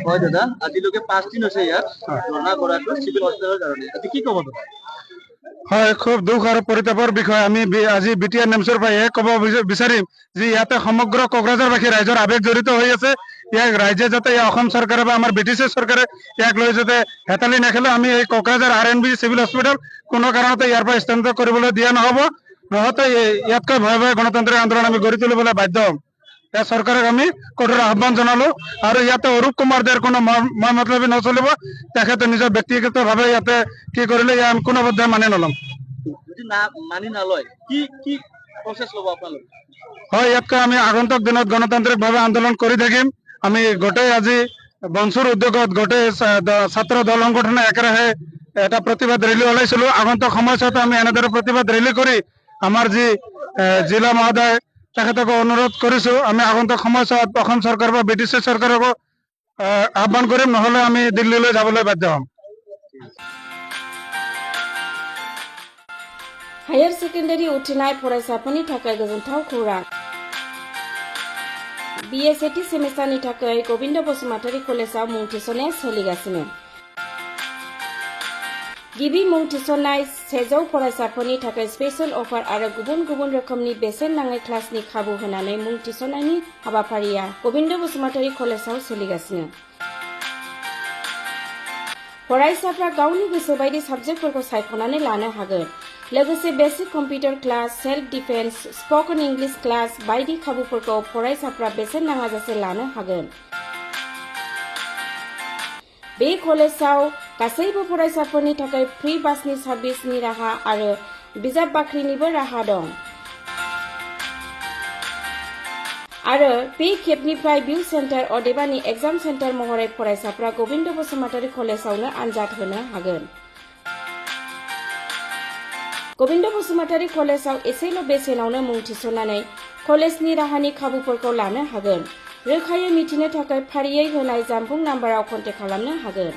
হয় দাদা, আজিলৈকে 5 দিন হৈছে ইয়াত ধৰ্ণা কৰাটো চিভিল হস্পিটেলৰ কাৰণে। আজি কি ক'ব দাদা? হয়, খুব দুখ আৰু পৰিতাপৰ বিষয়। আমি আজি বিটিআৰ নেমচৰ পৰা ক'ব বিচাৰিম যে ইয়াতে সমগ্ৰ কোকৰাঝাৰবাসী ৰাইজৰ আৱেগ জড়িত হৈ আছে। ইয়াক ৰাইজে যাতে অসম চৰকাৰে বা আমাৰ ব্ৰিটিছ চৰকাৰে ইয়াক লৈ যাতে হেতালি নেখেলে। আমি এই কোকৰাঝাৰ RNB চিভিল হস্পিটেল কোনো কাৰণতে ইয়াৰ পৰা স্থানান্তৰ কৰিবলৈ দিয়া নহ'ব। নহতে ইয়াতকৈ ভয়ে ভয়ে গণতান্ত্ৰিক আন্দোলন আমি গঢ়ি তুলিবলৈ বাধ্য হ'ম। এই চৰকাৰক আমি কঠোৰ আহ্বান জনালো আৰু ইয়াতে অৰূপ কুমাৰ দেৰ কোনো মই মতলবি নচলিব। তেখেতে নিজৰ ব্যক্তিগতভাৱে ইয়াতে কি কৰিলে আমি কোনোপধ্যে মানি নল'ম। যদি না মানি নলয় কি কি প্ৰচেছ ল'ব আপোনালোকে? হয়, ইয়াতকৈ আমি আগন্তুক দিনত গণতান্ত্ৰিকভাৱে আন্দোলন কৰি থাকিম। আমি গোটেই আজি বনচুৰ উদ্যোগত গোটেই ছাত্ৰ দল সংগঠনে একেৰাহে এটা প্ৰতিবাদ ৰেলী ওলাইছিলো। আগন্তুক সময়ছোৱাত আমি এনেদৰে প্ৰতিবাদ ৰেলী কৰি আমাৰ যি জিলা মহোদয় তেখেতক অনুৰোধ কৰিছো, আমি আগন্তুক সময়ছোৱাত অসম চৰকাৰ বা ব্ৰিটিছ চৰকাৰকো আহ্বান কৰিম, নহ'লে আমি দিল্লীলৈ যাবলৈ বাধ্য হ'ম। हायर सेकेन्डारि उथ्रिनाय फरायसाफोरनि थाखाय गोजोनथाव खौरां। BA सेथि सेमिस्टारनि थाखाय गोविन्द बसुमतारी कलेजाव मुं थिसननाया सोलिगासिनो। गिबि मुं थिसननाय 100 फरायसाफोरनि थाखाय स्पेशल अफार आरो गुबुन गुबुन रोखोमनि बेसेन नाङै क्लासनि खाबु होनानै मुं थिसननायनि हाबाफारिया गोविन्द बसुमतारी कलेजाव सोलिगासिनो। फरायसाफ्रा गावनि गोसो बायदि साबजेक्टफोरखौ सायख'नानै लानो हागोन। लोगोसे basic computer class, self defence, spoken English class बायदि खाबुफोरखौ फरायसाफ्रा बेसेन नाङाजासे लानो हागोन। बे कलेजाव गासैबो फरायसाफोरनि थाखाय फ्री बासनि सार्भिसनि राहा आरो बिजाब बाख्रिनिबो राहा दं। आरो बे खेबनिफ्राय भिउ सेन्टार अदेबानि एग्जाम सेन्टार महरै फरायसाफ्रा गोविन्द बसुमतारी कलेजावनो आनजाद होनो हागोन। गोविन्द बसुमतारी कलेजाव एसेल' बेसेनावनो मुं थिसननानै कलेजनि राहानि खाबुफोरखौ लानो हागोन। रोखायै मिथिनो थाखाय फारियै होनाय जानबुं नाम्बाराव कन्टेक्ट खालामनो हागोन।